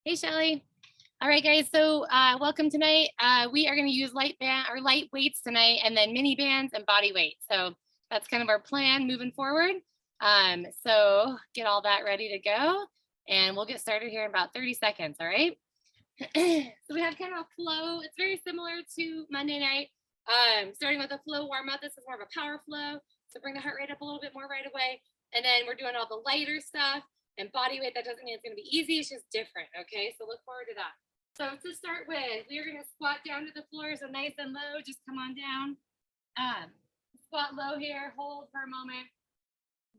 Hey, Shelly. All right, guys. So welcome tonight. We are going to use light weights tonight, and then mini bands and body weight. So that's kind of our plan moving forward. So get all that ready to go, and we'll get started here in about 30 seconds. All right. So we have kind of a flow. It's very similar to Monday night. Starting with a flow warm up. This is more of a power flow. So bring the heart rate up a little bit more right away, and then we're doing all the lighter stuff. And body weight, that doesn't mean it's going to be easy. It's just different. Okay, so look forward to that. So to start with, we are going to squat down to the floor. So nice and low. Just come on down. Squat low here. Hold for a moment.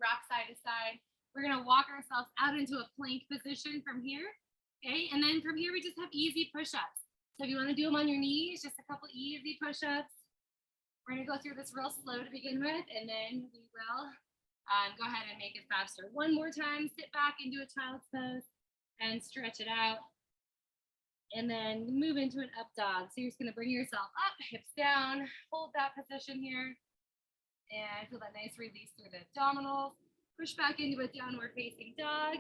Rock side to side. We're going to walk ourselves out into a plank position from here. Okay, and then from here, we just have easy push-ups. So if you want to do them on your knees, just a couple easy push-ups. We're going to go through this real slow to begin with, and then we will go ahead and make it faster. One more time, sit back and do a child's pose and stretch it out. And then move into an up dog. So you're just gonna bring yourself up, hips down, hold that position here. And feel that nice release through the abdominals. Push back into a downward facing dog.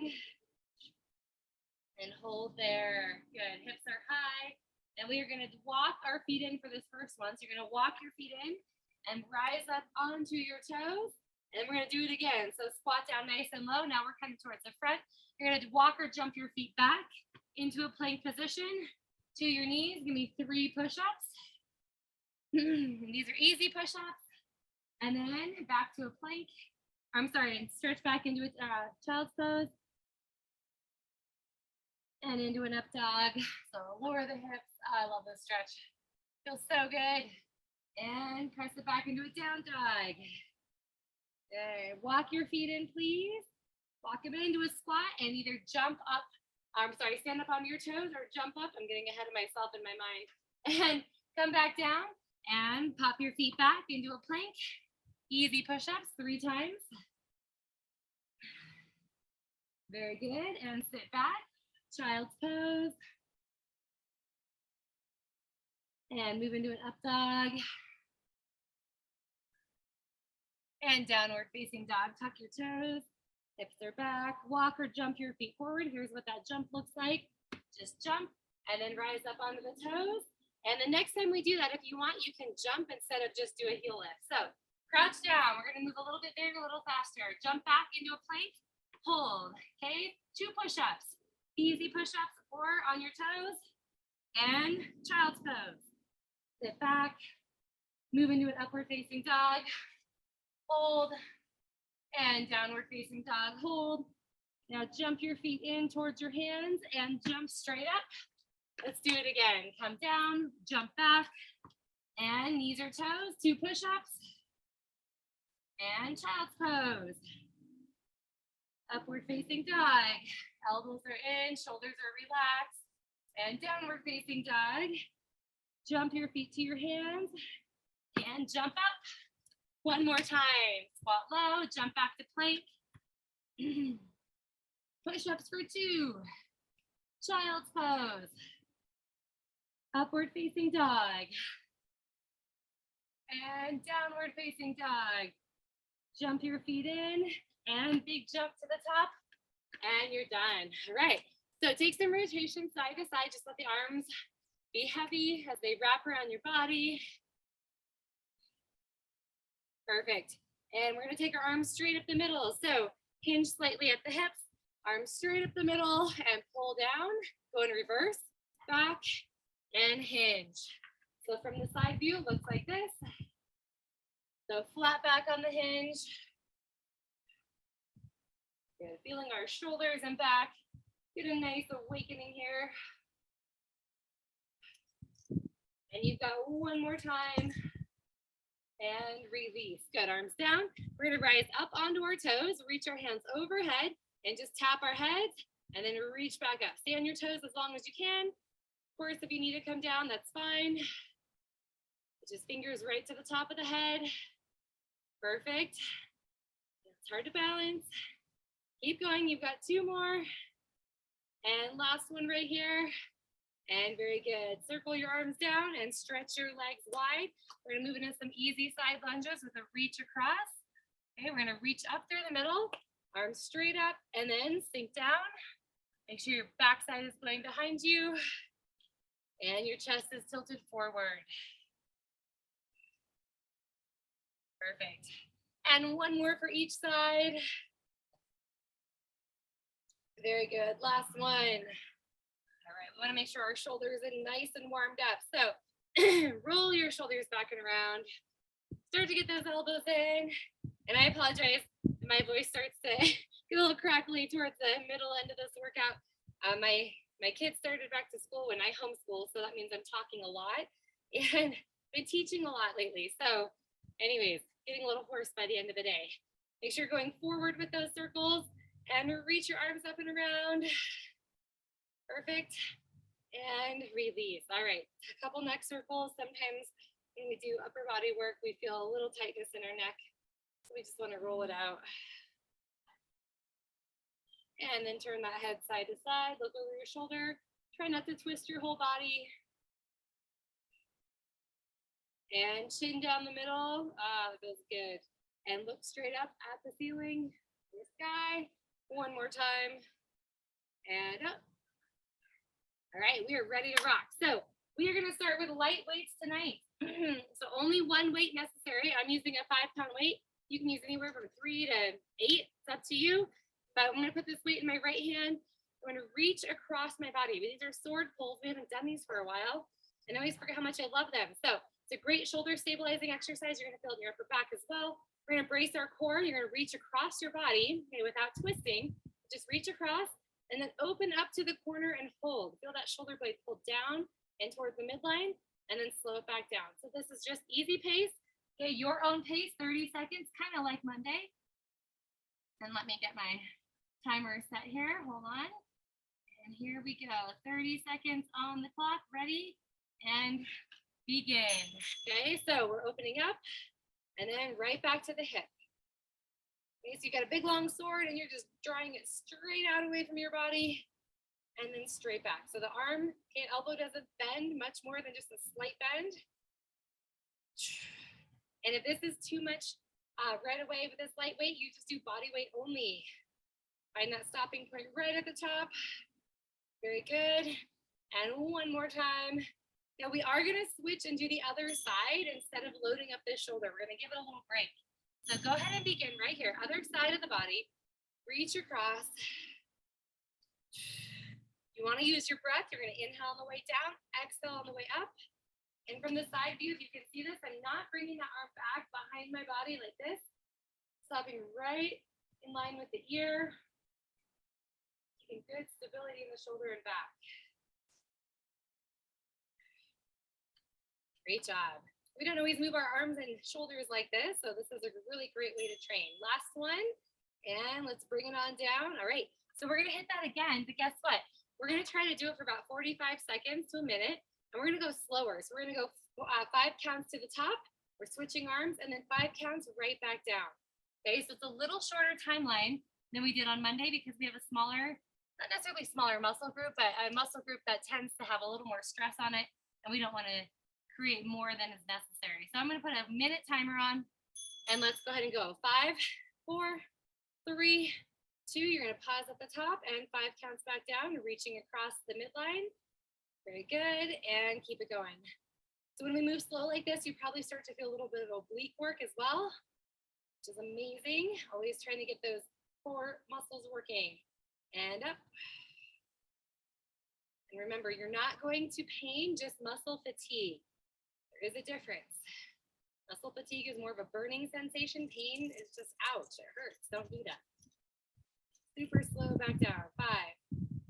And hold there, good, hips are high. And we are gonna walk our feet in for this first one. So you're gonna walk your feet in and rise up onto your toes. And we're going to do it again. So squat down nice and low. Now we're coming towards the front. You're going to walk or jump your feet back into a plank position to your knees. Give me 3 push-ups. These are easy push-ups. And then back to a plank. I'm sorry, and stretch back into a child's pose. And into an up dog. So lower the hips. I love this stretch. Feels so good. And press it back into a down dog. Okay, walk your feet in, please. Walk them into a squat and either jump up, stand up on your toes or jump up. I'm getting ahead of myself in my mind. And come back down and pop your feet back into a plank. Easy push-ups 3 times. Very good. And sit back, child's pose. And move into an up dog. And downward facing dog, tuck your toes, hips are back, walk or jump your feet forward. Here's what that jump looks like. Just jump and then rise up onto the toes. And the next time we do that, if you want, you can jump instead of just do a heel lift. So crouch down. We're going to move a little bit bigger, a little faster. Jump back into a plank, hold, okay? 2 push-ups, easy push-ups or on your toes, and child's pose. Sit back, move into an upward facing dog. Hold, and downward facing dog, hold. Now jump your feet in towards your hands and jump straight up. Let's do it again. Come down, jump back, and knees or toes, 2 push-ups, and child's pose. Upward facing dog, elbows are in, shoulders are relaxed, and downward facing dog. Jump your feet to your hands and jump up. One more time, squat low, jump back to plank. Push-ups for 2. Child's pose. Upward facing dog. And downward facing dog. Jump your feet in and big jump to the top. And you're done. All right, so take some rotation side to side. Just let the arms be heavy as they wrap around your body. Perfect. And we're going to take our arms straight up the middle. So hinge slightly at the hips, arms straight up the middle and pull down, go in reverse, back and hinge. So from the side view, it looks like this. So flat back on the hinge. Good. Feeling our shoulders and back. Get a nice awakening here. And you've got one more time. And release. Good. Arms down. We're going to rise up onto our toes, reach our hands overhead, and just tap our heads, and then reach back up. Stay on your toes as long as you can. Of course, if you need to come down, that's fine. Just fingers right to the top of the head. Perfect. It's hard to balance. Keep going. You've got 2 more. And last one right here. And very good. Circle your arms down and stretch your legs wide. We're going to move into some easy side lunges with a reach across. Okay, we're going to reach up through the middle, arms straight up, and then sink down. Make sure your backside is going behind you and your chest is tilted forward. Perfect. And one more for each side. Very good. Last one. All right, we want to make sure our shoulders are nice and warmed up. So roll your shoulders back and around. Start to get those elbows in. And I apologize, my voice starts to get a little crackly towards the middle end of this workout. My kids started back to school when I homeschool, so that means I'm talking a lot and been teaching a lot lately. So anyways, getting a little hoarse by the end of the day. Make sure you're going forward with those circles and reach your arms up and around. Perfect. And release. All right, a couple neck circles. Sometimes when we do upper body work, we feel a little tightness in our neck. So we just want to roll it out. And then turn that head side to side, look over your shoulder. Try not to twist your whole body. And chin down the middle. Ah, that feels good. And look straight up at the ceiling, the sky. One more time. And up. All right, we are ready to rock. So we are going to start with light weights tonight. So only one weight necessary. I'm using a 5-pound weight. You can use anywhere from 3 to 8. It's up to you. But I'm going to put this weight in my right hand. I'm going to reach across my body. These are sword pulls. We haven't done these for a while. And I always forget how much I love them. So it's a great shoulder stabilizing exercise. You're going to feel it in your upper back as well. We're going to brace our core. You're going to reach across your body, okay, without twisting. Just reach across and then open up to the corner and hold. Feel that shoulder blade pull down and toward the midline and then slow it back down. So this is just easy pace. Okay, your own pace, 30 seconds, kind of like Monday. And let me get my timer set here. Hold on. And here we go. 30 seconds on the clock. Ready? And begin. Okay, so we're opening up and then right back to the hip. Okay, so you got a big long sword and you're just drawing it straight out away from your body and then straight back. So the arm, okay, elbow doesn't bend much more than just a slight bend. And if this is too much right away with this light weight, you just do body weight only. Find that stopping point right at the top. Very good. And one more time. Now we are going to switch and do the other side instead of loading up this shoulder. We're going to give it a little break. So go ahead and begin right here. Other side of the body. Reach across. You want to use your breath. You're going to inhale on the way down, exhale on the way up. And from the side view, if you can see this, I'm not bringing the arm back behind my body like this. Stopping right in line with the ear. Keeping good stability in the shoulder and back. Great job. We don't always move our arms and shoulders like this, so this is a really great way to train. Last one, and let's bring it on down. All right, so we're gonna hit that again, but guess what? We're gonna try to do it for about 45 seconds to a minute, and we're gonna go slower. So we're gonna go 5 counts to the top, we're switching arms, and then 5 counts right back down. Okay, so it's a little shorter timeline than we did on Monday because we have a smaller, not necessarily smaller muscle group, but a muscle group that tends to have a little more stress on it, and we don't wanna create more than is necessary. So I'm going to put a minute timer on and let's go ahead and go. 5, 4, 3, 2. You're going to pause at the top and 5 counts back down, reaching across the midline. Very good. And keep it going. So when we move slow like this, you probably start to feel a little bit of oblique work as well, which is amazing. Always trying to get those core muscles working. And up. And remember, you're not going to pain, just muscle fatigue. There is a difference. Muscle fatigue is more of a burning sensation. Pain is just ouch, it hurts. Don't do that. Super slow back down. 5,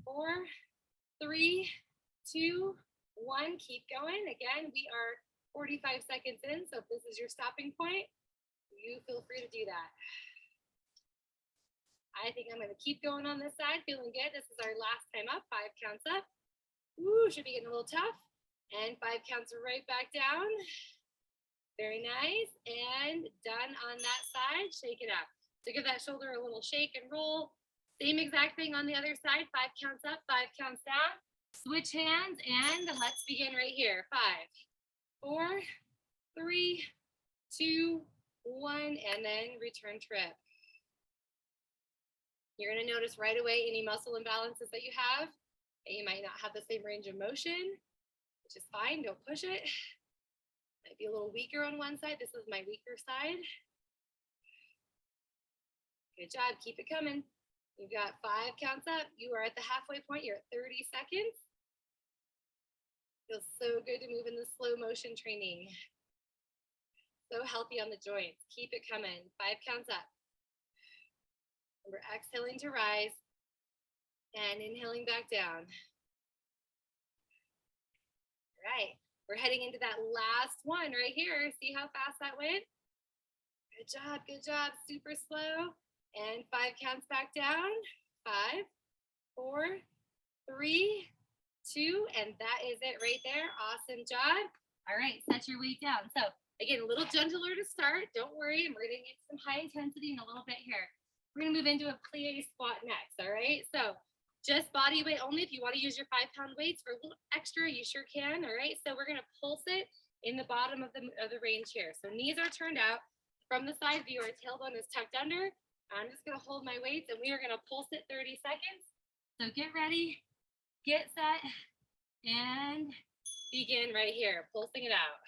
4, 3, 2, 1. Keep going. Again, we are 45 seconds in, so if this is your stopping point, you feel free to do that. I think I'm going to keep going on this side. Feeling good. This is our last time up. 5 counts up. Ooh, should be getting a little tough. And 5 counts right back down. Very nice. And done on that side. Shake it up. So give that shoulder a little shake and roll. Same exact thing on the other side. 5 counts up, 5 counts down. Switch hands and let's begin right here. 5, 4, 3, 2, 1, and then return trip. You're going to notice right away any muscle imbalances that you have. And you might not have the same range of motion, which is fine. Don't push it. Might be a little weaker on one side. This is my weaker side. Good job. Keep it coming. You've got 5 counts up. You are at the halfway point. You're at 30 seconds. Feels so good to move in the slow motion training. So healthy on the joints. Keep it coming. 5 counts up. Remember, exhaling to rise and inhaling back down. All right. We're heading into that last one right here. See how fast that went? Good job. Good job. Super slow. And 5 counts back down. 5, 4, 3, 2, and that is it right there. Awesome job. All right, set your weight down. So again, a little gentler to start. Don't worry, we're gonna get some high intensity in a little bit here. We're gonna move into a plie squat next, all right? So just body weight only. If you wanna use your 5-pound weights for a little extra, you sure can, all right? So we're gonna pulse it in the bottom of the range here. So knees are turned out. From the side view, our tailbone is tucked under. I'm just gonna hold my weights and we are gonna pulse it 30 seconds. So get ready, get set, and begin right here, pulsing it out.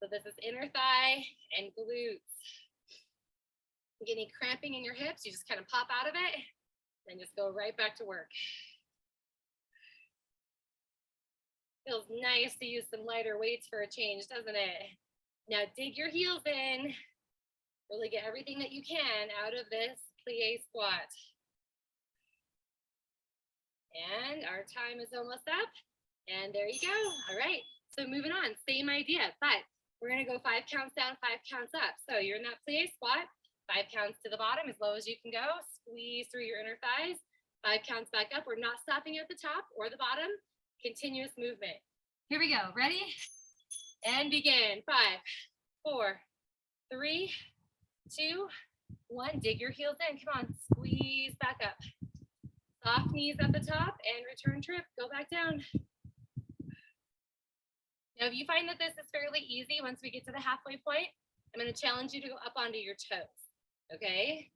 So this is inner thigh and glutes. You get any cramping in your hips, you just kind of pop out of it and just go right back to work. Feels nice to use some lighter weights for a change, doesn't it? Now dig your heels in. Really get everything that you can out of this plie squat. And our time is almost up. And there you go. All right. So moving on, same idea, but we're going to go 5 counts down, 5 counts up. So you're in that plie squat, 5 counts to the bottom, as low as you can go. Squeeze through your inner thighs. 5 counts back up. We're not stopping at the top or the bottom. Continuous movement. Here we go. Ready? And begin. 5, 4, 3, 2, 1. Dig your heels in. Come on. Squeeze back up. Soft knees at the top and return trip. Go back down. Now, if you find that this is fairly easy, once we get to the halfway point, I'm going to challenge you to go up onto your toes. Okay?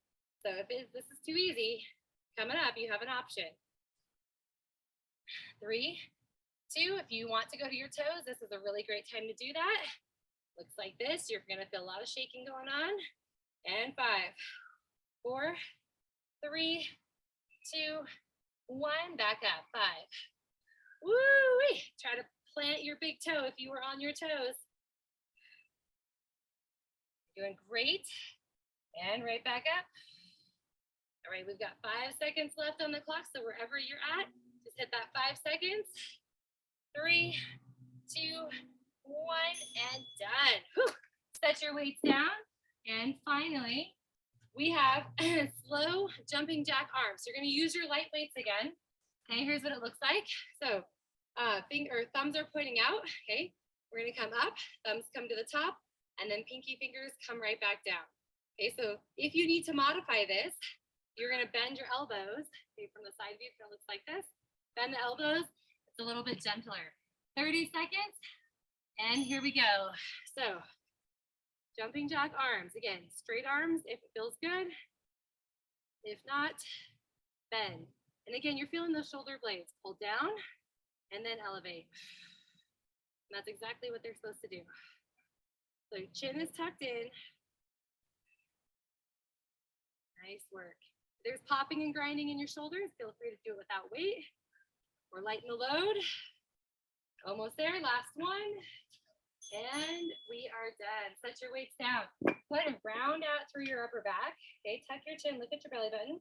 So if this is too easy, coming up, you have an option. 3, 2, if you want to go to your toes, this is a really great time to do that. Looks like this. You're going to feel a lot of shaking going on. And 5, 4, 3, 2, 1. Back up. 5. Woo-wee. Try to plant your big toe if you were on your toes. Doing great. And right back up. All right, we've got 5 seconds left on the clock. So wherever you're at, just hit that 5 seconds. 3, 2, 1, and done. Whew. Set your weights down. And finally, we have slow jumping jack arms. You're going to use your light weights again. Okay, here's what it looks like. So thumbs are pointing out. Okay, we're going to come up, thumbs come to the top, and then pinky fingers come right back down. Okay, so if you need to modify this, you're going to bend your elbows. Okay, from the side view, it looks like this. Bend the elbows. It's a little bit gentler. 30 seconds, and here we go. So jumping jack arms. Again, straight arms if it feels good. If not, bend. And again, you're feeling those shoulder blades. Pull down and then elevate. And that's exactly what they're supposed to do. So your chin is tucked in. Nice work. If there's popping and grinding in your shoulders, feel free to do it without weight or lighten the load. Almost there, last one. And we are done. Set your weights down. Go ahead and round out through your upper back. Okay, tuck your chin, look at your belly button.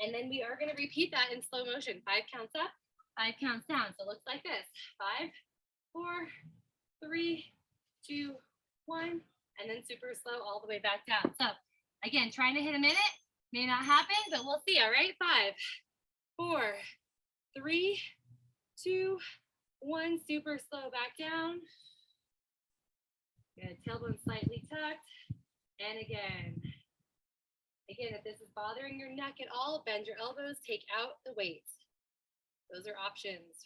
And then we are going to repeat that in slow motion. 5 counts up, 5 counts down. So it looks like this. 5, 4, 3, 2, 1, and then super slow all the way back down. So again, trying to hit a minute. May not happen, but we'll see. All right, 5, 4, 3, 2, 1. Super slow back down. Good. Tailbone slightly tucked. And again. Again, if this is bothering your neck at all, bend your elbows, take out the weights. Those are options.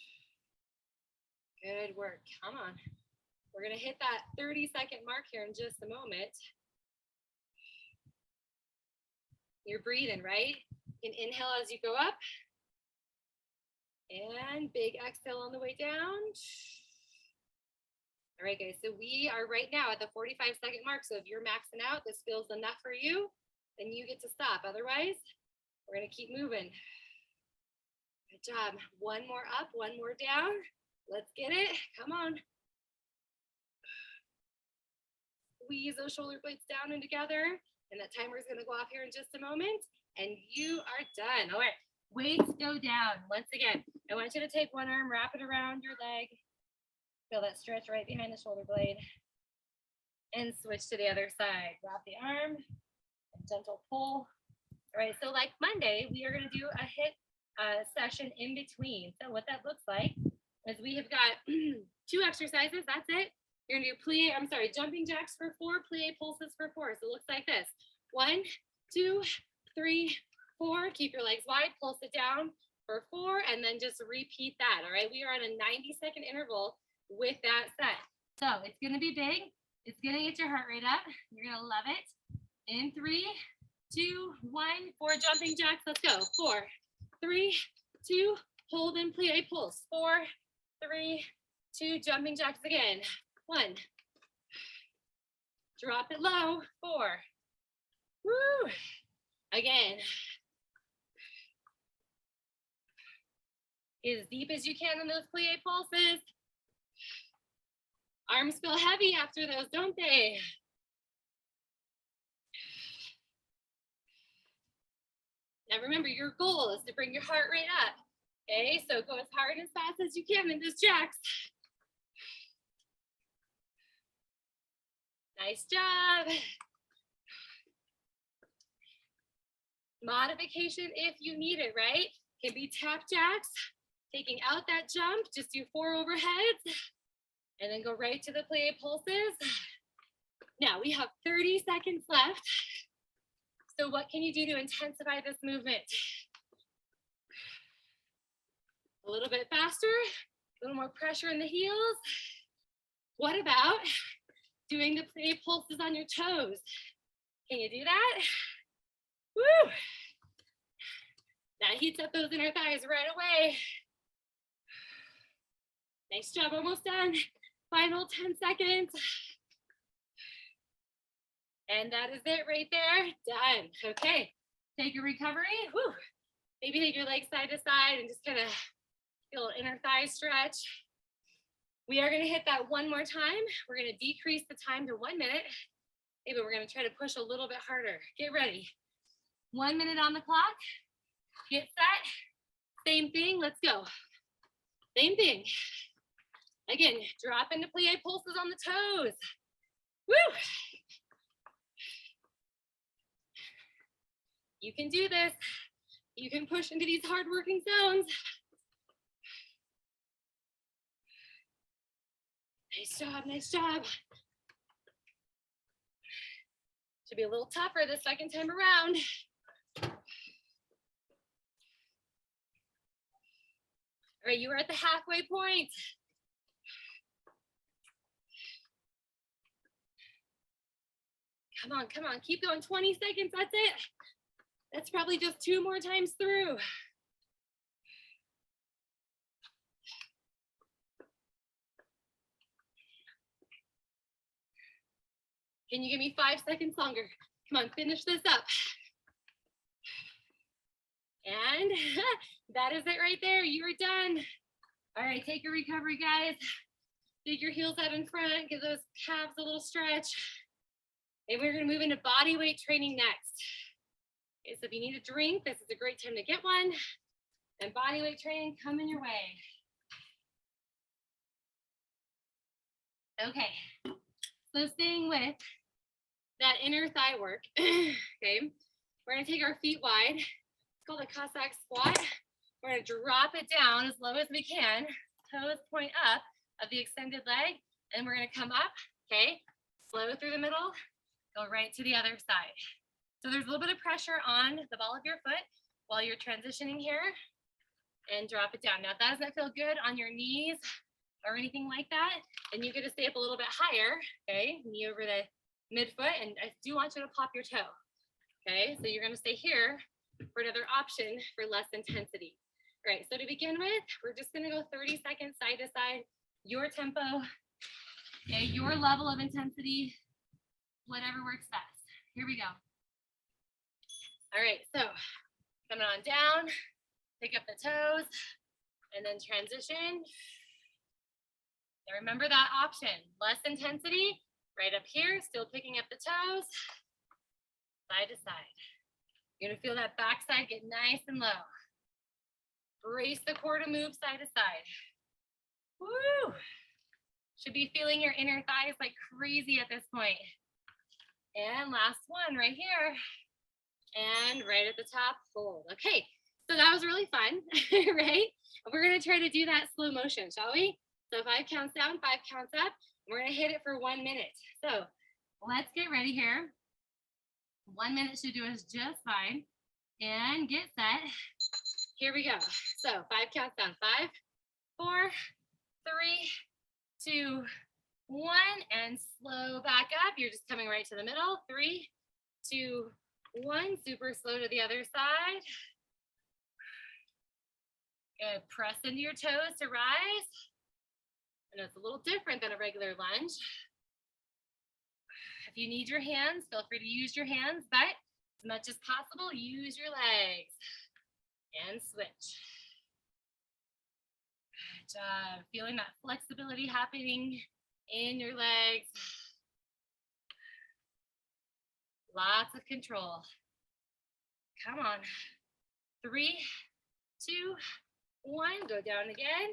Good work. Come on. We're going to hit that 30-second mark here in just a moment. You're breathing, right? You can inhale as you go up. And big exhale on the way down. All right, guys, so we are right now at the 45-second mark. So if you're maxing out, this feels enough for you, then you get to stop. Otherwise, we're gonna keep moving. Good job. One more up, one more down. Let's get it. Come on. Squeeze those shoulder blades down and together. And that timer is gonna go off here in just a moment. And you are done. All right, weights go down. Once again, I want you to take one arm, wrap it around your leg. Feel that stretch right behind the shoulder blade. And switch to the other side. Wrap the arm, and gentle pull. All right, so like Monday, we are gonna do a HIIT session in between. So what that looks like is we have got 2 exercises, that's it. You're gonna do jumping jacks for 4, plie pulses for 4. So it looks like this. 1, 2, 3, 4. Keep your legs wide, pulse it down for 4, and then just repeat that. All right, we are on a 90-second interval with that set. So it's gonna be big. It's gonna get your heart rate up. You're gonna love it. In 3, 2, 1, 4 jumping jacks. Let's go. 4, 3, 2, hold and plie pulse. 4, 3, 2, jumping jacks again. 1, drop it low. 4, woo, again. As deep as you can in those plie pulses. Arms feel heavy after those, don't they? Now remember, your goal is to bring your heart rate up. Okay, so go as hard and as fast as you can in those jacks. Nice job. Modification if you need it, right? Can be tap jacks, taking out that jump, just do 4 overheads, and then go right to the plie pulses. Now we have 30 seconds left. So what can you do to intensify this movement? A little bit faster, a little more pressure in the heels. What about doing the plie pulses on your toes? Can you do that? Woo! That heats up those inner thighs right away. Nice job, almost done. Final 10 seconds. And that is it right there, done. Okay, take your recovery. Woo. Maybe take your legs side to side and just kind of feel an inner thigh stretch. We are gonna hit that one more time. We're gonna decrease the time to 1 minute. Maybe we're gonna try to push a little bit harder. Get ready. 1 minute on the clock. Get set. Same thing, let's go. Same thing. Again, drop into plie pulses on the toes. Woo! You can do this. You can push into these hard working zones. Nice job, nice job. Should be a little tougher the second time around. All right, you are at the halfway point. Come on, come on, keep going, 20 seconds, that's it. That's probably just 2 more times through. Can you give me 5 seconds longer? Come on, finish this up. And that is it right there, you are done. All right, take your recovery, guys. Dig your heels out in front, give those calves a little stretch. And we're gonna move into body weight training next. Okay, so if you need a drink, this is a great time to get one. And body weight training coming your way. Okay, so staying with that inner thigh work, okay, we're gonna take our feet wide. It's called a Cossack squat. We're gonna drop it down as low as we can, toes point up of the extended leg, and we're gonna come up, okay, slow through the middle, go right to the other side. So there's a little bit of pressure on the ball of your foot while you're transitioning here, and drop it down. Now, if that doesn't feel good on your knees or anything like that, then you get to stay up a little bit higher, okay, knee over the midfoot, and I do want you to pop your toe. Okay, so you're gonna stay here for another option for less intensity. All right, so to begin with, we're just gonna go 30 seconds side to side, your tempo, okay, your level of intensity, whatever works best. Here we go. All right, so coming on down, pick up the toes, and then transition. Now remember that option, less intensity, right up here, still picking up the toes, side to side. You're gonna feel that backside get nice and low. Brace the core to move side to side. Woo! Should be feeling your inner thighs like crazy at this point. And last one right here. And right at the top, hold. Okay, so that was really fun, right? We're gonna try to do that slow motion, shall we? So 5 counts down, 5 counts up. We're gonna hit it for 1 minute. So let's get ready here. 1 minute should do us just fine. And get set. Here we go. So 5 counts down, 5, 4, 3, 2, 1, and slow back up. You're just coming right to the middle. 3, 2, 1. Super slow to the other side. Good. Press into your toes to rise. And it's a little different than a regular lunge. If you need your hands, feel free to use your hands, but as much as possible, use your legs. And switch. Good job. Feeling that flexibility happening in your legs. Lots of control. Come on. 3, 2, 1. Go down again.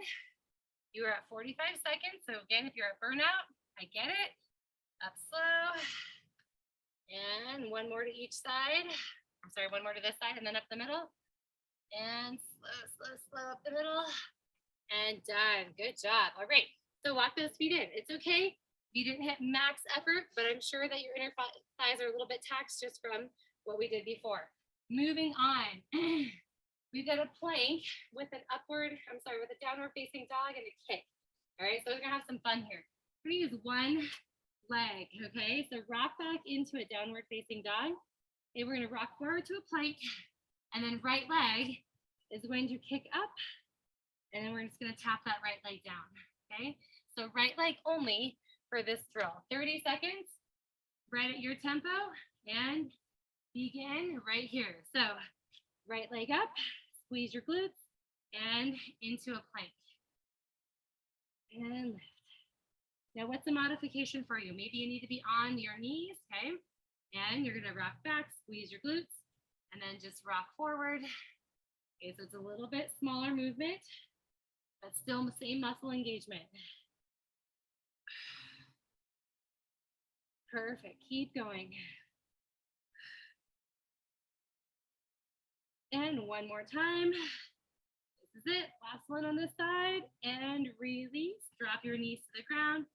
You are at 45 seconds. So again, if you're at burnout, I get it. Up slow. And 1 more to each side. I'm sorry, 1 more to this side and then up the middle. And slow, slow, slow up the middle. And done. Good job. All right. So walk those feet in. It's okay. You didn't hit max effort, but I'm sure that your inner thighs are a little bit taxed just from what we did before. Moving on. We've got a plank with an with a downward facing dog and a kick. All right. So we're going to have some fun here. We're going to use one leg. Okay. So rock back into a downward facing dog. Okay, we're going to rock forward to a plank. And then right leg is going to kick up. And then we're just going to tap that right leg down. Okay. So right leg only for this drill. 30 seconds, right at your tempo, and begin right here. So right leg up, squeeze your glutes, and into a plank. And lift. Now what's the modification for you? Maybe you need to be on your knees, okay? And you're gonna rock back, squeeze your glutes, and then just rock forward. Okay, so it's a little bit smaller movement, but still the same muscle engagement. Perfect, keep going. And one more time. This is it, last one on this side, and release. Drop your knees to the ground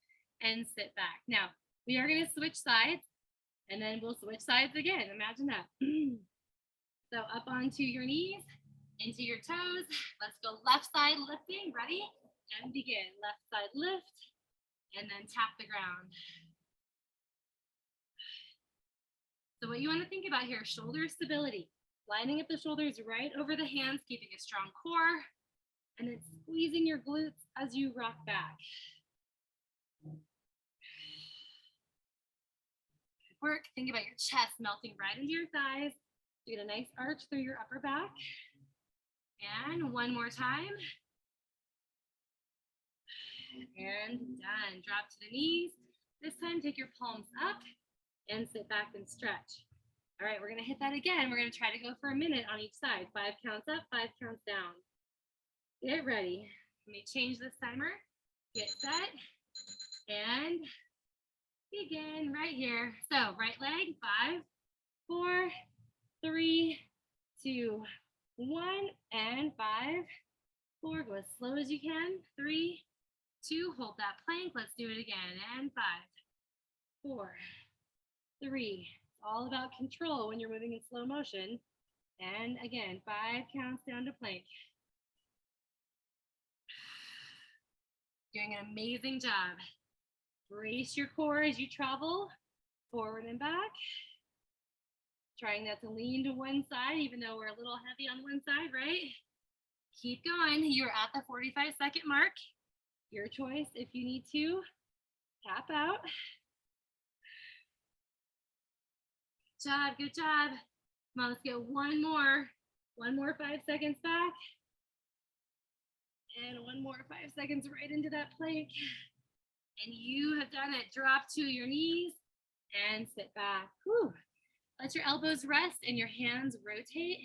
and sit back. Now, we are gonna switch sides, and then we'll switch sides again, imagine that. So up onto your knees, into your toes. Let's go left side lifting, ready? And begin, left side lift, and then tap the ground. So what you want to think about here, shoulder stability. Lining up the shoulders right over the hands, keeping a strong core, and then squeezing your glutes as you rock back. Good work. Think about your chest melting right into your thighs. You get a nice arch through your upper back. And one more time. And done. Drop to the knees. This time, take your palms up and sit back and stretch. All right, we're gonna hit that again. We're gonna try to go for a minute on each side. 5 counts up, 5 counts down. Get ready. Let me change this timer. Get set and begin right here. So right leg, 5, 4, 3, 2, 1, and 5, 4. Go as slow as you can. 3, 2. Hold that plank. Let's do it again. And 5, 4, 3. All about control when you're moving in slow motion. And again, 5 counts down to plank. Doing an amazing job. Brace your core as you travel forward and back. Trying not to lean to one side, even though we're a little heavy on one side, right? Keep going. You're at the 45-second mark. Your choice if you need to tap out. Good job, good job. Come on, let's get one more. One more 5 seconds back. And one more 5 seconds right into that plank. And you have done it. Drop to your knees and sit back. Whew. Let your elbows rest and your hands rotate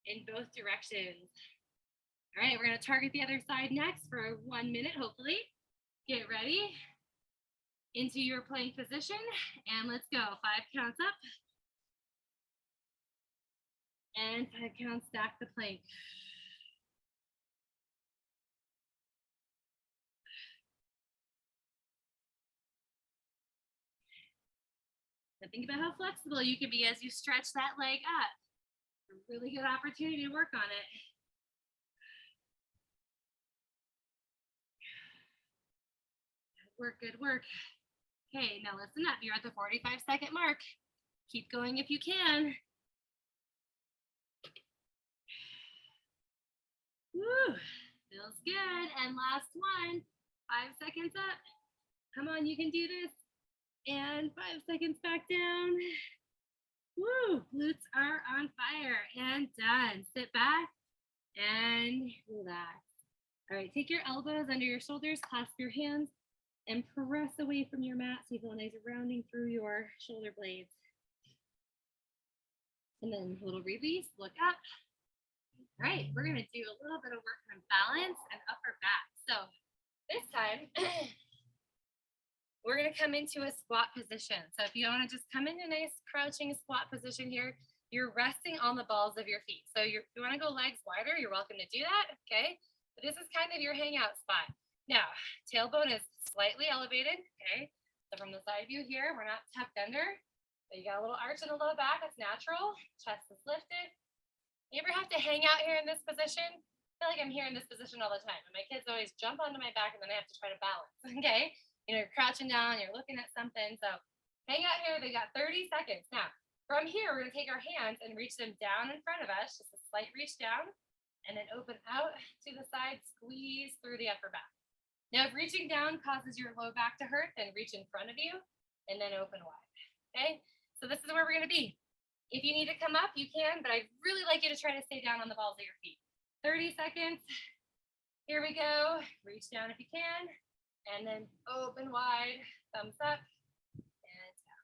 in both directions. All right, we're going to target the other side next for 1 minute, hopefully. Get ready into your plank position, and let's go. 5 counts up. And 5 counts back the plank. Now think about how flexible you can be as you stretch that leg up. A really good opportunity to work on it. Good work, good work. Okay, now listen up. You're at the 45-second mark. Keep going if you can. Woo, feels good. And last one, 5 seconds up. Come on, you can do this. And 5 seconds back down. Woo, glutes are on fire and done. Sit back and relax. All right, take your elbows under your shoulders, clasp your hands, and press away from your mat so you feel nice rounding through your shoulder blades. And then a little release, look up. All right, we're gonna do a little bit of work on balance and upper back. So this time, we're gonna come into a squat position. So if you wanna just come in a nice crouching squat position here, you're resting on the balls of your feet. So if you wanna go legs wider, you're welcome to do that, okay? But this is kind of your hangout spot. Now, tailbone is slightly elevated, okay? So from the side view here, we're not tucked under. So you got a little arch in the low back, that's natural. Chest is lifted. You ever have to hang out here in this position? I feel like I'm here in this position all the time. And my kids always jump onto my back and then I have to try to balance, okay? You know, you're crouching down, you're looking at something. So hang out here, they got 30 seconds. Now, from here, we're gonna take our hands and reach them down in front of us, just a slight reach down, and then open out to the side, squeeze through the upper back. Now, if reaching down causes your low back to hurt, then reach in front of you and then open wide, okay? So this is where we're gonna be. If you need to come up, you can, but I'd really like you to try to stay down on the balls of your feet. 30 seconds. Here we go. Reach down if you can, and then open wide, thumbs up, and down.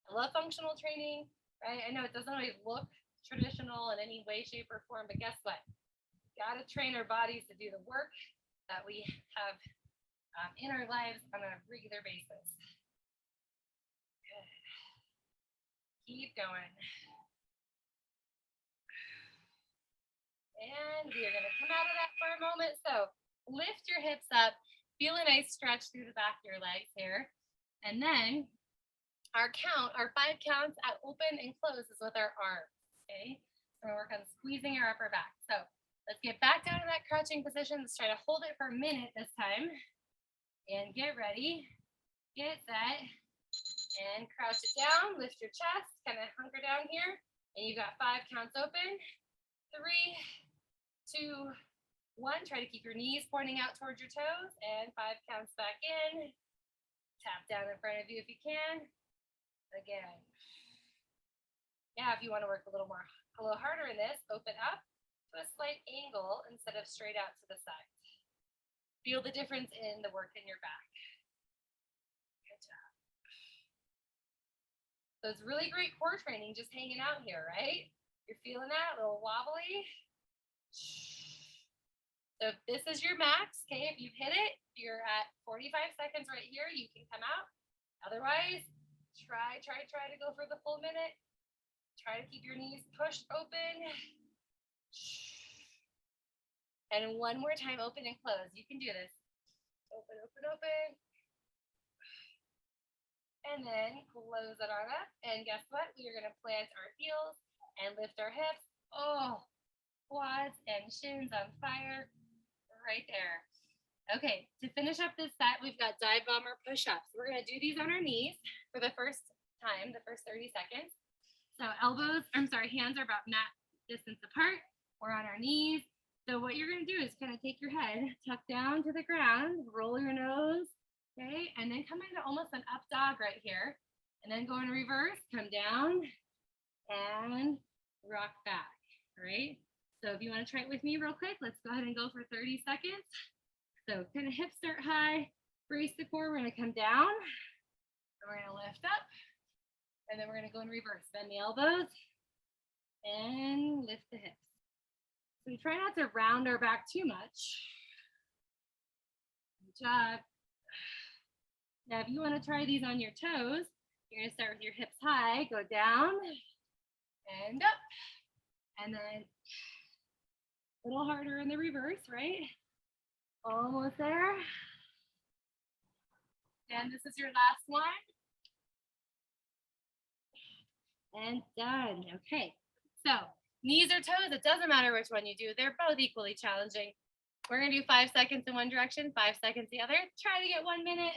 I love functional training, right? I know it doesn't always look traditional in any way, shape, or form, but guess what? We've got to train our bodies to do the work that we have in our lives on a regular basis. Keep going. And we are going to come out of that for a moment. So lift your hips up, feel a nice stretch through the back of your legs here. And then our 5 counts at open and close is with our arms, okay? We're going to work on squeezing our upper back. So let's get back down to that crouching position. Let's try to hold it for a minute this time. And get ready, get set. And crouch it down, lift your chest, kind of hunker down here. And you've got 5 counts open. 3, 2, 1. Try to keep your knees pointing out towards your toes. And 5 counts back in. Tap down in front of you if you can. Again. Yeah, if you want to work a little harder in this, open up to a slight angle instead of straight out to the side. Feel the difference in the work in your back. So it's really great core training just hanging out here, right? You're feeling that? A little wobbly. So if this is your max, okay, if you've hit it, you're at 45 seconds right here, you can come out. Otherwise, try to go for the full minute. Try to keep your knees pushed open. And one more time, open and close. You can do this. Open, open, open. And then close it on up. And guess what? We are going to plant our heels and lift our hips. Oh, quads and shins on fire right there. Okay, to finish up this set, we've got dive bomber push-ups. We're gonna do these on our knees for the first time, the first 30 seconds. So hands are about mat distance apart. We're on our knees. So what you're gonna do is kind of take your head, tuck down to the ground, roll your nose, okay? And then come into almost an up dog right here. And then go in reverse, come down and rock back, all right? So if you wanna try it with me real quick, let's go ahead and go for 30 seconds. So kind of hips start high, brace the core, we're gonna come down, and we're gonna lift up, and then we're gonna go in reverse. Bend the elbows, and lift the hips. So we try not to round our back too much. Good job. Now, if you wanna try these on your toes, you're gonna start with your hips high, go down, and up, and then a little harder in the reverse, right? Almost there. And this is your last one. And done. Okay. So knees or toes, it doesn't matter which one you do. They're both equally challenging. We're going to do 5 seconds in one direction, 5 seconds the other. Try to get 1 minute.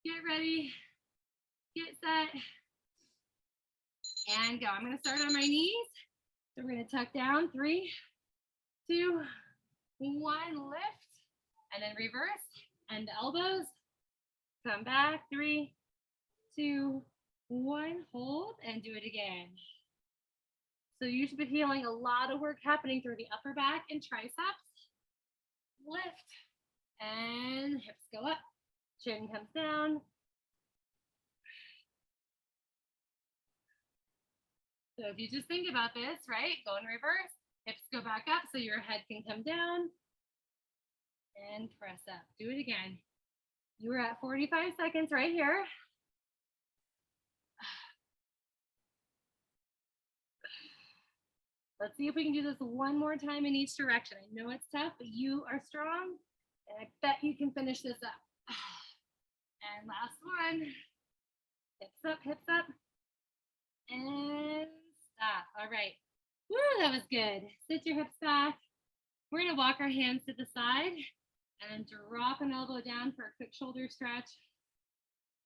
Get ready. Get set. And go. I'm going to start on my knees. So we're going to tuck down. 3, 2, 1. Lift. And then reverse. And elbows. Come back. 3, 2, 1. Hold and do it again. So you should be feeling a lot of work happening through the upper back and triceps. Lift and hips go up. Chin comes down. So if you just think about this, right? Go in reverse. Hips go back up so your head can come down. And press up. Do it again. You were at 45 seconds right here. Let's see if we can do this one more time in each direction. I know it's tough, but you are strong, and I bet you can finish this up. And last one. Hips up, and stop. All right. Woo, that was good. Sit your hips back. We're gonna walk our hands to the side and drop an elbow down for a quick shoulder stretch.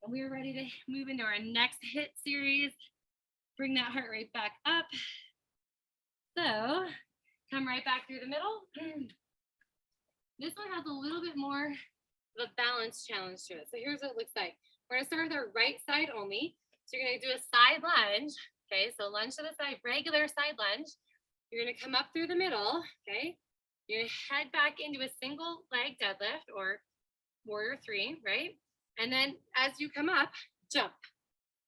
And we're ready to move into our next HIIT series. Bring that heart rate back up. So come right back through the middle. This one has a little bit more of a balance challenge to it. So here's what it looks like. We're gonna start with our right side only. So you're gonna do a side lunge. Okay, so lunge to the side, regular side lunge. You're gonna come up through the middle, okay? You're gonna head back into a single leg deadlift or warrior 3, right? And then as you come up, jump.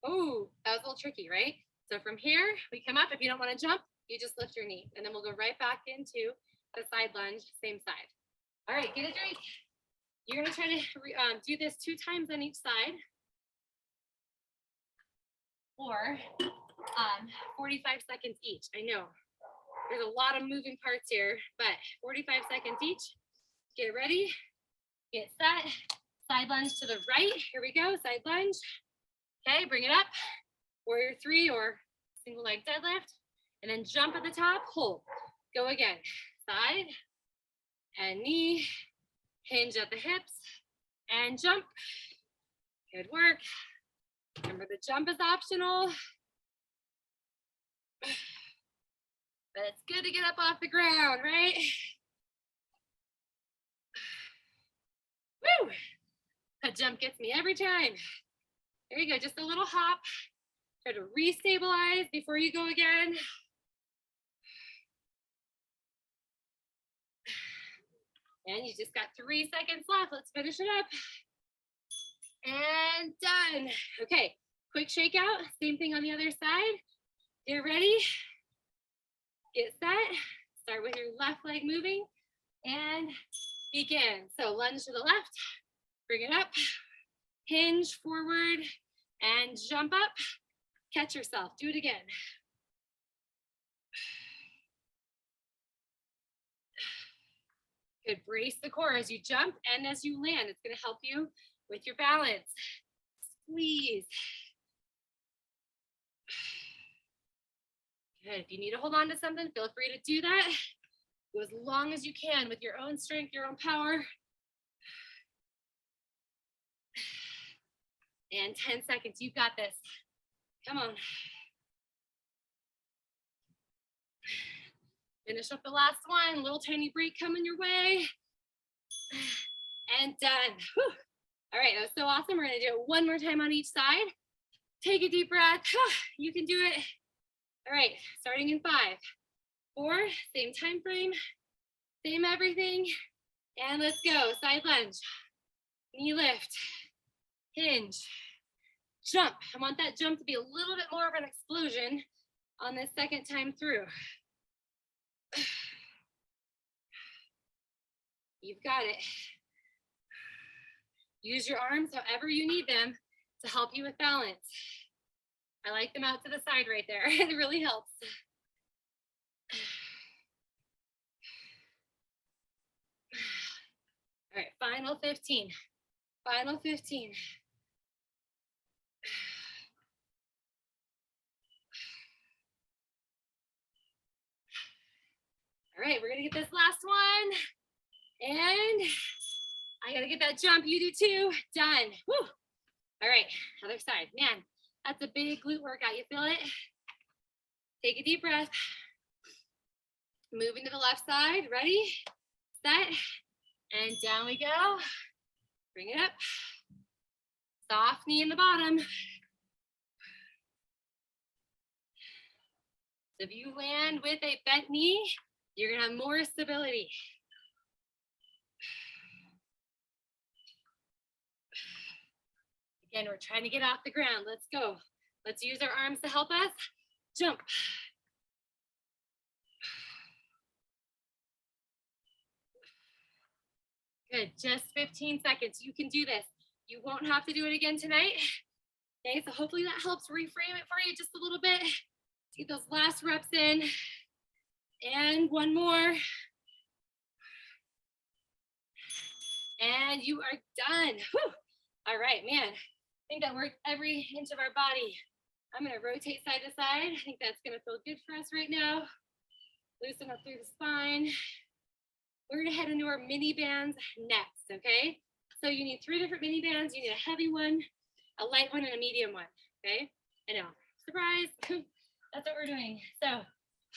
Oh, that was a little tricky, right? So from here, we come up. If you don't wanna jump, you just lift your knee, and then we'll go right back into the side lunge, same side. All right, get a drink. You're gonna try to do this 2 times on each side, or 45 seconds each. I know there's a lot of moving parts here, but 45 seconds each. Get ready, get set. Side lunge to the right. Here we go, side lunge. Okay, bring it up. Warrior 3 or single leg deadlift. And then jump at the top, hold. Go again, side and knee, hinge at the hips, and jump. Good work. Remember, the jump is optional, but it's good to get up off the ground, right? Woo! That jump gets me every time. There you go, just a little hop. Try to re-stabilize before you go again. And you just got 3 seconds left. Let's finish it up. And done. Okay, quick shakeout. Same thing on the other side. Get ready. Get set. Start with your left leg moving and begin. So lunge to the left, bring it up, hinge forward and jump up. Catch yourself. Do it again. Good. Brace the core as you jump and as you land. It's going to help you with your balance. Squeeze. Good. If you need to hold on to something, feel free to do that. Go as long as you can with your own strength, your own power. And 10 seconds. You've got this. Come on. Finish up the last one. Little tiny break coming your way. And done. Whew. All right, that was so awesome. We're gonna do it one more time on each side. Take a deep breath. You can do it. All right, starting in 5, 4, same time frame, same everything. And let's go. Side lunge, knee lift, hinge, jump. I want that jump to be a little bit more of an explosion on this second time through. You've got it. Use your arms however you need them to help you with balance. I like them out to the side right there. It really helps. All right, final 15. Final 15. All right, we're gonna get this last one. And I gotta get that jump. You do too. Done. Woo. All right, other side. Man, that's a big glute workout. You feel it? Take a deep breath. Moving to the left side. Ready? Set. And down we go. Bring it up. Soft knee in the bottom. If you land with a bent knee, you're gonna have more stability. Again, we're trying to get off the ground. Let's go. Let's use our arms to help us. Jump. Good, just 15 seconds. You can do this. You won't have to do it again tonight. Okay, so hopefully that helps reframe it for you just a little bit. Get those last reps in. And one more. And you are done. Whew. All right, man. I think that worked every inch of our body. I'm gonna rotate side to side. I think that's gonna feel good for us right now. Loosen up through the spine. We're gonna head into our mini bands next, okay? So you need 3 different mini bands. You need a heavy one, a light one, and a medium one, okay? I know, surprise. That's what we're doing. So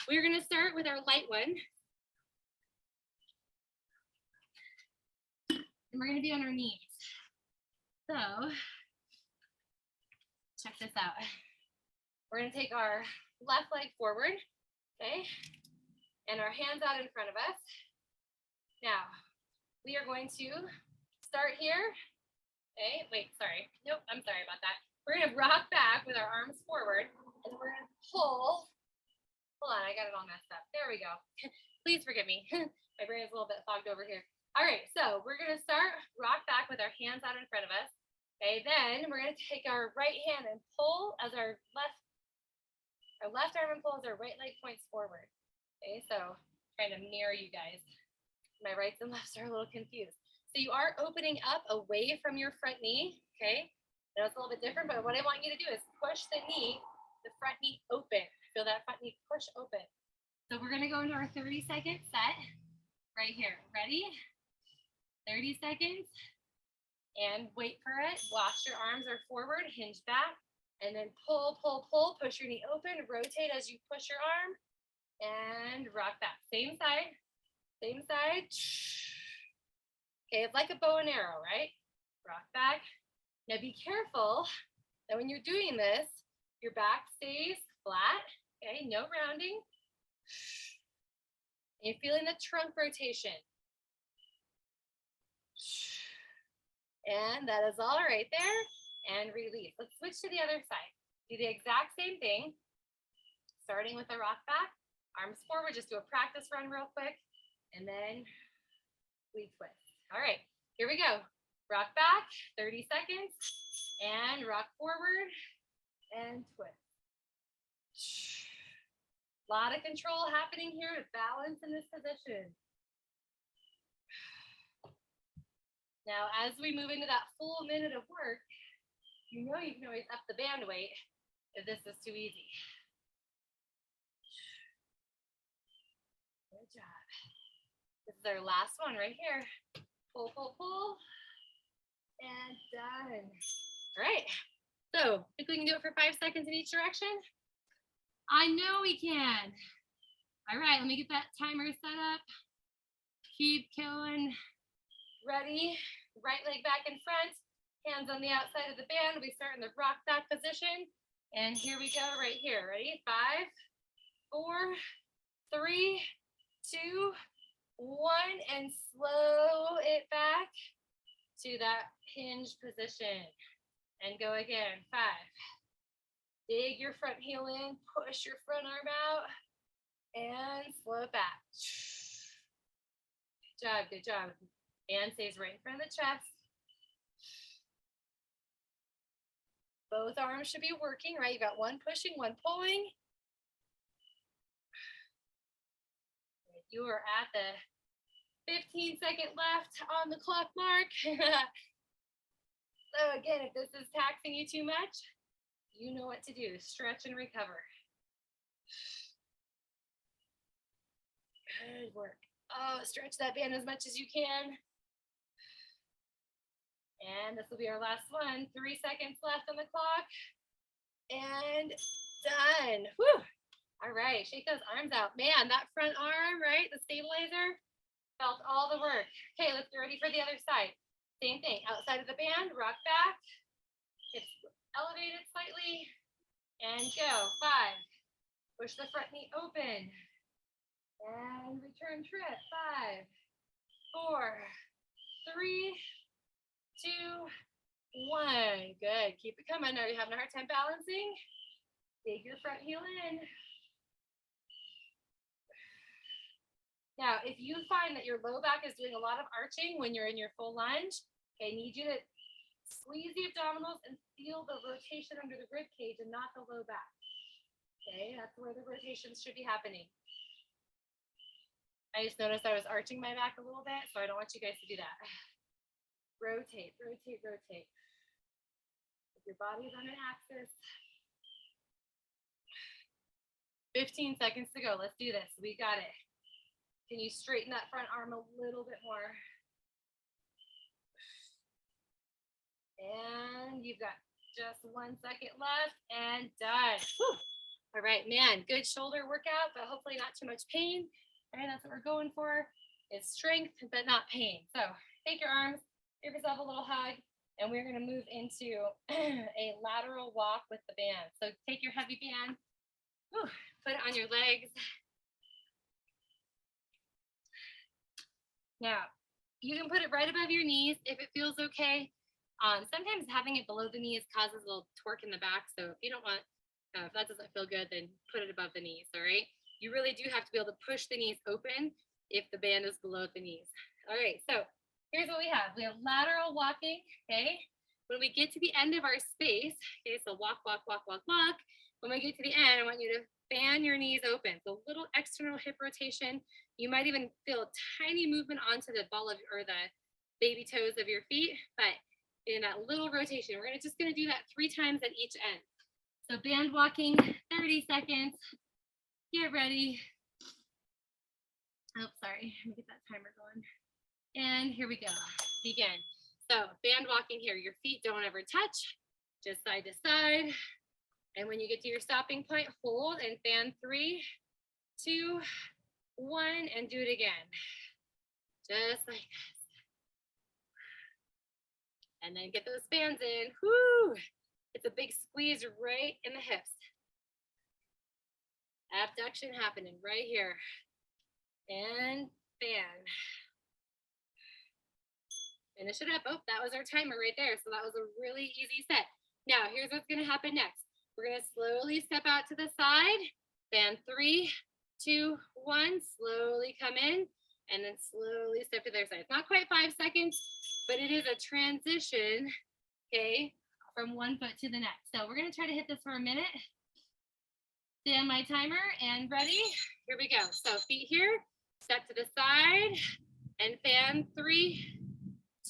we're gonna start with our light one. And we're gonna be on our knees. So check this out. We're gonna take our left leg forward, okay? And our hands out in front of us. Now, we are going to start here. Okay, wait, sorry. Nope, I'm sorry about that. We're gonna rock back with our arms forward, and we're gonna pull. Hold on, I got it all messed up. There we go. Please forgive me. My brain is a little bit fogged over here. All right, so we're gonna start rock back with our hands out in front of us. Okay, then we're gonna take our right hand and pull as our left arm and pull as our right leg points forward. Okay, so trying to mirror you guys. My rights and lefts are a little confused. So you are opening up away from your front knee, okay? I know it's a little bit different, but what I want you to do is push the front knee open. Feel that front knee push open. So we're gonna go into our 30-second set right here. Ready? 30 seconds. And wait for it. Watch your arms are forward, hinge back, and then pull, pull, pull. Push your knee open, rotate as you push your arm, and rock back. Same side, same side. Okay, it's like a bow and arrow, right? Rock back. Now be careful that when you're doing this, your back stays flat, okay? No rounding. And you're feeling the trunk rotation. And that is all right there. And release. Let's switch to the other side. Do the exact same thing. Starting with the rock back. Arms forward. Just do a practice run real quick. And then we twist. All right. Here we go. Rock back. 30 seconds. And rock forward. And twist. A lot of control happening here to balance in this position. Now, as we move into that full minute of work, you know you can always up the band weight if this is too easy. Good job. This is our last one right here. Pull, pull, pull. And done. All right. So think we can do it for 5 seconds in each direction? I know we can. All right, let me get that timer set up. Keep going. Ready? Right leg back in front, hands on the outside of the band. We start in the rock back position. And here we go right here. Ready? 5, 4, 3, 2, 1, and slow it back to that hinge position. And go again. 5. Dig your front heel in, push your front arm out, and slow it back. Good job, good job. Hand stays right in front of the chest. Both arms should be working, right? You got one pushing, one pulling. You are at the 15-second left on the clock mark. So again, if this is taxing you too much, you know what to do. Stretch and recover. Good work. Oh, stretch that band as much as you can. And this will be our last one. 3 seconds left on the clock. And done. Whew. All right, shake those arms out. Man, that front arm, right? The stabilizer felt all the work. Okay, let's get ready for the other side. Same thing, outside of the band, rock back. Hips elevated slightly. And go. 5. Push the front knee open. And return trip. 5, 4, 3, 2, 1. Good. Keep it coming. Are you having a hard time balancing? Dig your front heel in. Now, if you find that your low back is doing a lot of arching when you're in your full lunge, okay, I need you to squeeze the abdominals and feel the rotation under the rib cage and not the low back. Okay, that's where the rotations should be happening. I just noticed I was arching my back a little bit, so I don't want you guys to do that. Rotate, rotate, rotate. If your body's on an axis. 15 seconds to go. Let's do this. We got it. Can you straighten that front arm a little bit more? And you've got just 1 second left and done. Whew. All right, man, good shoulder workout, but hopefully not too much pain. All right, that's what we're going for. It's strength, but not pain. So take your arms, give yourself a little hug, and we're gonna move into a lateral walk with the band. So take your heavy band, whew, put it on your legs. Now, you can put it right above your knees if it feels okay. Sometimes having it below the knees causes a little torque in the back. So if you don't want, if that doesn't feel good, then put it above the knees, all right? You really do have to be able to push the knees open if the band is below the knees. All right, so here's what we have. We have lateral walking, okay? When we get to the end of our space, okay, so walk, walk, walk, walk, walk. When we get to the end, I want you to fan your knees open. So a little external hip rotation. You might even feel a tiny movement onto the ball of, or the baby toes of your feet, but in that little rotation, we're just gonna do that 3 times at each end. So band walking, 30 seconds. Get ready. Oh, sorry, let me get that timer going. And here we go, begin. So band walking here, your feet don't ever touch, just side to side. And when you get to your stopping point, hold and fan 3, 2, 1, and do it again. Just like this. And then get those fans in. Whoo! It's a big squeeze right in the hips. Abduction happening right here. And fan. Finish it up. Oh, that was our timer right there. So that was a really easy set. Now, here's what's going to happen next. We're going to slowly step out to the side. Fan 3, 2, 1. Slowly come in. And then slowly step to the other side. It's not quite 5 seconds, but it is a transition, okay, from one foot to the next. So we're going to try to hit this for a minute. Stay on my timer and ready. Here we go. So feet here, step to the side and fan 3,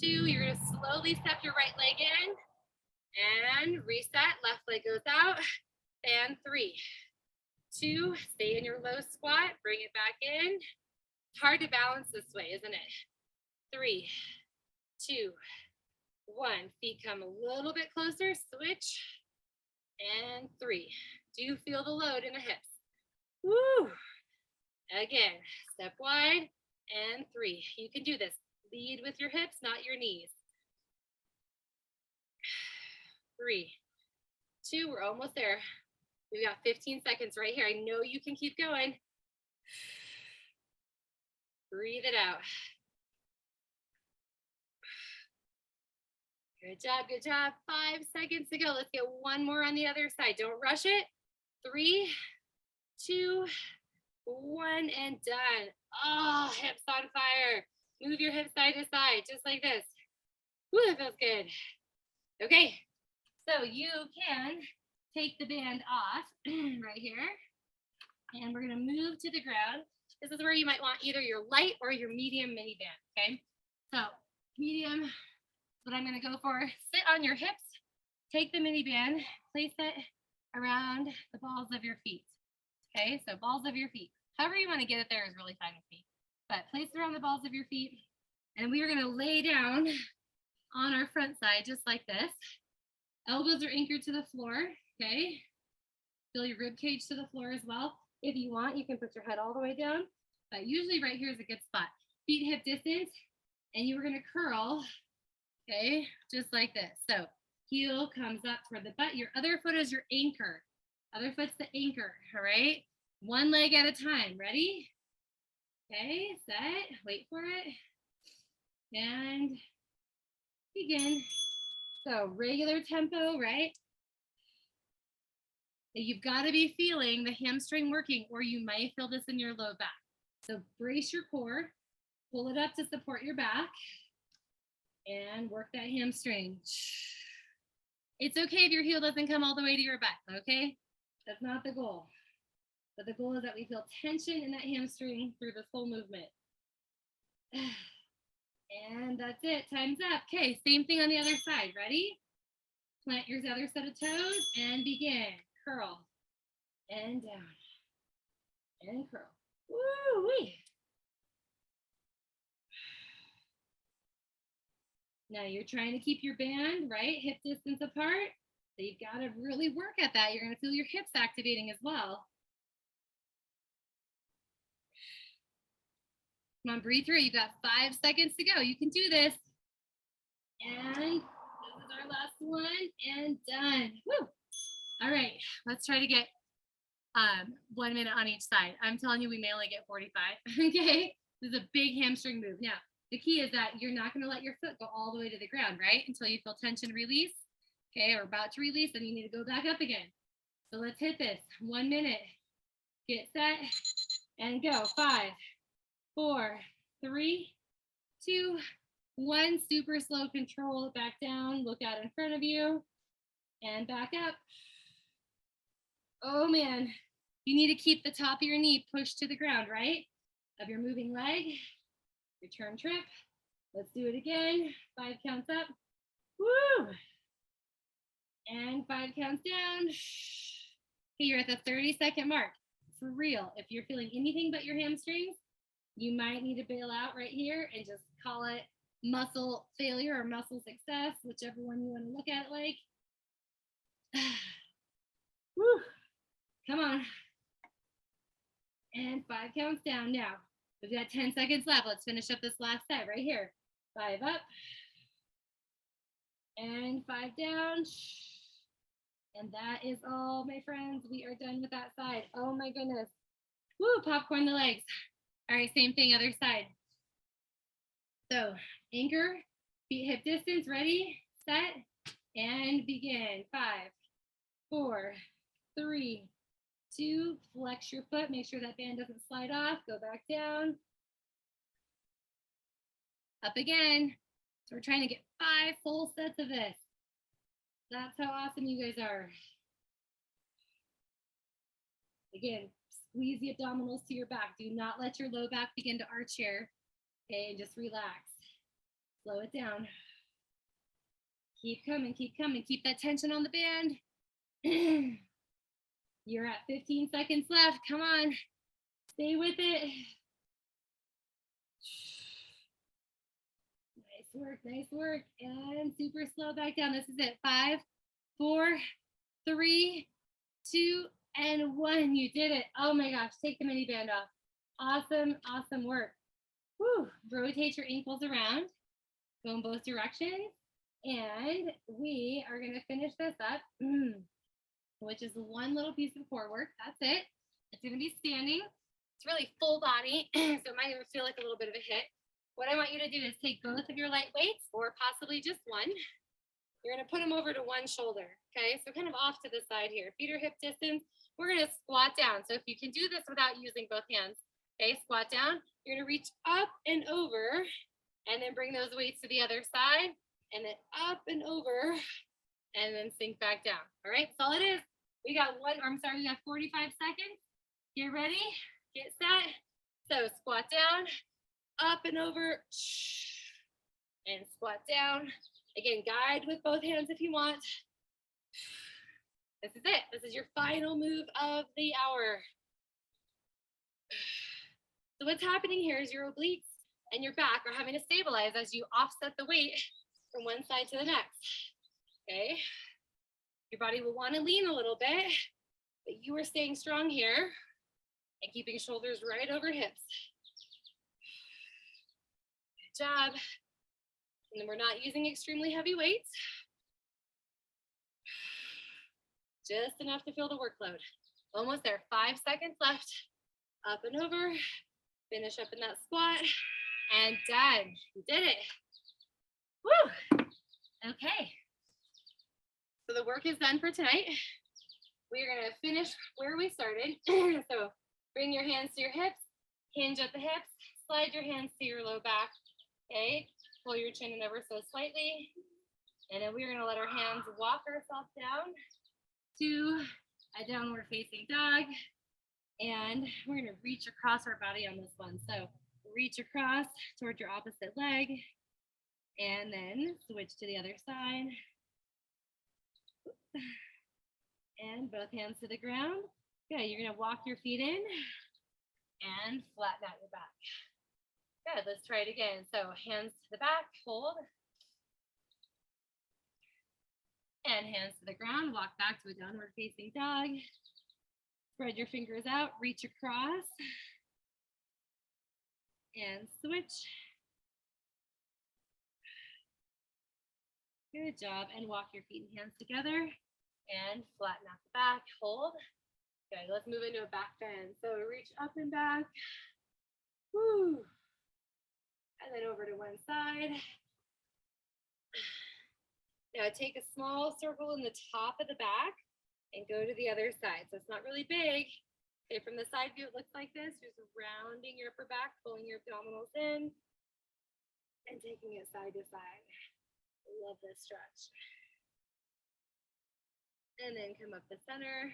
2. You're going to slowly step your right leg in and reset. Left leg goes out. Fan 3, 2. Stay in your low squat. Bring it back in. It's hard to balance this way, isn't it? 3, 2, 1. Feet come a little bit closer. Switch. And 3. Do you feel the load in the hips? Woo! Again, step wide. And 3. You can do this. Lead with your hips, not your knees. 3, 2. We're almost there. We've got 15 seconds right here. I know you can keep going. Breathe it out. Good job, good job. 5 seconds to go. Let's get one more on the other side. Don't rush it. 3, 2, 1, and done. Oh, hips on fire. Move your hips side to side, just like this. Woo, that feels good. Okay, so you can take the band off right here, and we're gonna move to the ground. This is where you might want either your light or your medium mini band, okay? So medium, what I'm gonna go for. Sit on your hips, take the mini band, place it around the balls of your feet, okay? So balls of your feet. However you wanna get it there is really fine with me, but place it around the balls of your feet, and we are gonna lay down on our front side, just like this. Elbows are anchored to the floor, okay? Feel your rib cage to the floor as well. If you want, you can put your head all the way down, but usually right here is a good spot. Feet hip distance, and you are gonna curl, okay? Just like this. So heel comes up toward the butt. Your other foot is your anchor. Other foot's the anchor, all right? One leg at a time. Ready? Okay, set, wait for it, and begin. So regular tempo, right? You've got to be feeling the hamstring working, or you might feel this in your low back. So brace your core, pull it up to support your back, and work that hamstring. It's okay if your heel doesn't come all the way to your butt, okay? That's not the goal. But the goal is that we feel tension in that hamstring through this whole movement. And that's it, time's up. Okay, same thing on the other side, ready? Plant your other set of toes and begin. Curl and down and curl. Woo-wee. Now you're trying to keep your band, right? Hip distance apart. So you've got to really work at that. You're going to feel your hips activating as well. Come on, breathe through. You've got 5 seconds to go. You can do this. And this is our last one and done. Woo! All right, let's try to get 1 minute on each side. I'm telling you, we may only get 45, okay? This is a big hamstring move. Now, the key is that you're not gonna let your foot go all the way to the ground, right? Until you feel tension release, okay? Or about to release, then you need to go back up again. So let's hit this, 1 minute. Get set and go. 5, 4, 3, 2, 1. Super slow, control it back down. Look out in front of you and back up. Oh man, you need to keep the top of your knee pushed to the ground, right? Of your moving leg. Return trip. Let's do it again. 5 counts up. Woo! And 5 counts down. Okay, you're at the 30-second mark. For real, if you're feeling anything but your hamstrings, you might need to bail out right here and just call it muscle failure or muscle success, whichever one you want to look at it like. Woo! Come on. And 5 counts down. Now, we've got 10 seconds left. Let's finish up this last set right here. 5 up. And 5 down. And that is all, my friends. We are done with that side. Oh my goodness. Woo, popcorn the legs. All right, same thing, other side. So anchor, feet hip distance, ready, set, and begin. 5, 4, 3, 2, flex your foot, make sure that band doesn't slide off, go back down. Up again. So we're trying to get 5 full sets of this. That's how awesome you guys are. Again, squeeze the abdominals to your back. Do not let your low back begin to arch here. Okay, and just relax. Slow it down. Keep coming, keep coming. Keep that tension on the band. You're at 15 seconds left. Come on. Stay with it. Nice. work, nice work. And super slow back down. This is it. 5, 4, 3, 2, and 1. You did it. Oh my gosh, take the mini band off. Awesome, awesome work. Woo. Rotate your ankles around. Go in both directions. And we are going to finish this up, which is one little piece of core work. That's it. It's going to be standing. It's really full body, so it might feel like a little bit of a hit. What I want you to do is take both of your light weights, or possibly just one. You're going to put them over to one shoulder, okay? So kind of off to the side here. Feet are hip distance. We're going to squat down. So if you can do this without using both hands, okay, squat down. You're going to reach up and over, and then bring those weights to the other side, and then up and over, and then sink back down. All right, that's all it is. We got we got 45 seconds. Get ready, get set. So squat down, up and over, and squat down. Again, guide with both hands if you want. This is it. This is your final move of the hour. So what's happening here is your obliques and your back are having to stabilize as you offset the weight from one side to the next, okay? Your body will want to lean a little bit, but you are staying strong here and keeping shoulders right over hips. Good job. And then we're not using extremely heavy weights. Just enough to feel the workload. Almost there, 5 seconds left. Up and over, finish up in that squat, and done. You did it. Woo! Okay. So the work is done for tonight. We are gonna finish where we started. So bring your hands to your hips, hinge at the hips, slide your hands to your low back, okay? Pull your chin in ever so slightly. And then we're gonna let our hands walk ourselves down to a downward facing dog. And we're gonna reach across our body on this one. So reach across towards your opposite leg, and then switch to the other side. And both hands to the ground. Good, you're gonna walk your feet in and flatten out your back. Good, let's try it again. So hands to the back, hold. And hands to the ground, walk back to a downward facing dog. Spread your fingers out, reach across. And switch. Good job. And walk your feet and hands together and flatten out the back, hold. Good, let's move into a back bend. So reach up and back. Woo. And then over to one side. Now take a small circle in the top of the back and go to the other side. So it's not really big. Okay, from the side view, it looks like this. Just rounding your upper back, pulling your abdominals in, and taking it side to side. Love this stretch. And then come up the center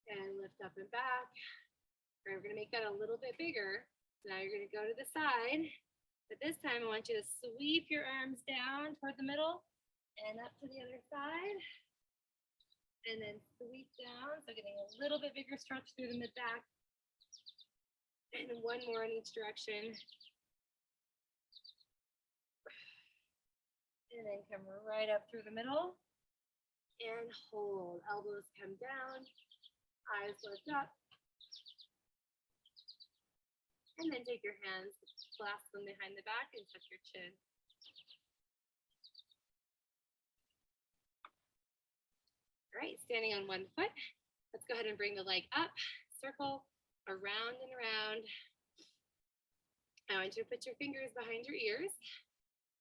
and lift up and back. All right, we're gonna make that a little bit bigger. Now you're gonna go to the side, but this time I want you to sweep your arms down toward the middle and up to the other side. And then sweep down, so getting a little bit bigger stretch through the mid-back. And then one more in each direction. And then come right up through the middle. And hold, elbows come down, eyes lift up. And then take your hands, clasp them behind the back and touch your chin. All right, standing on one foot. Let's go ahead and bring the leg up, circle around and around. I want you to put your fingers behind your ears,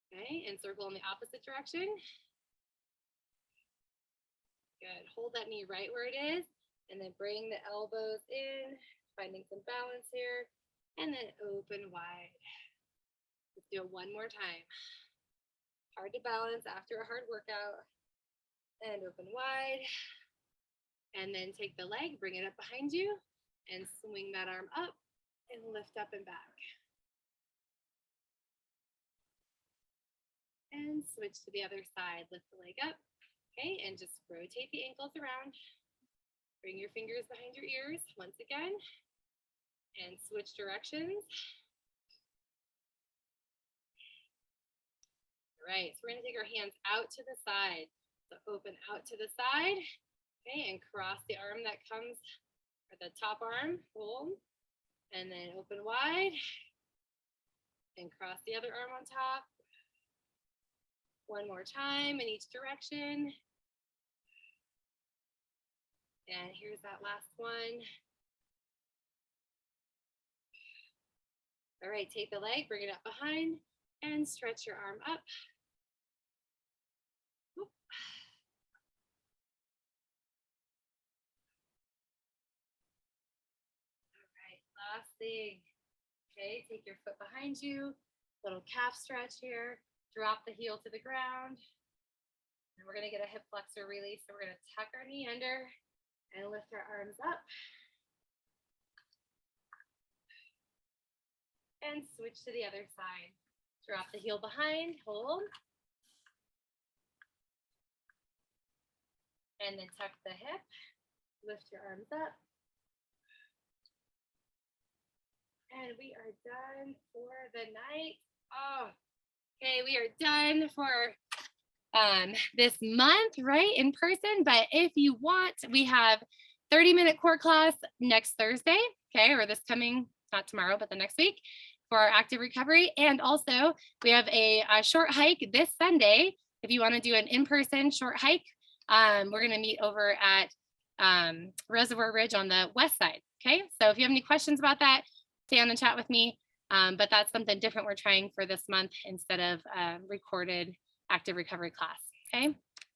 okay, and circle in the opposite direction. Good, hold that knee right where it is, and then bring the elbows in, finding some balance here, and then open wide. Let's do it one more time. Hard to balance after a hard workout. And open wide, and then take the leg, bring it up behind you, and swing that arm up and lift up and back. And switch to the other side, lift the leg up, okay, and just rotate the ankles around. Bring your fingers behind your ears once again, and switch directions. right, so we're gonna take our hands out to the side. So open out to the side, okay, and cross the arm that comes, or the top arm, hold, and then open wide, and cross the other arm on top. One more time in each direction. And here's that last one. All right, take the leg, bring it up behind, and stretch your arm up. Whoop. All right, last thing. Okay, take your foot behind you, little calf stretch here, drop the heel to the ground. And we're gonna get a hip flexor release. So we're gonna tuck our knee under and lift our arms up. And switch to the other side. Drop the heel behind, hold. And then tuck the hip, lift your arms up. And we are done for the night. Oh, okay, we are done for this month, right, in person. But if you want, we have 30-minute core class next Thursday, okay, or this coming, not tomorrow, but the next week for our active recovery. And also we have a short hike this Sunday. If you want to do an in-person short hike, we're going to meet over at Reservoir Ridge on the west side. Okay, so if you have any questions about that, stay on and chat with me. But that's something different we're trying for this month instead of recorded active recovery class. Okay.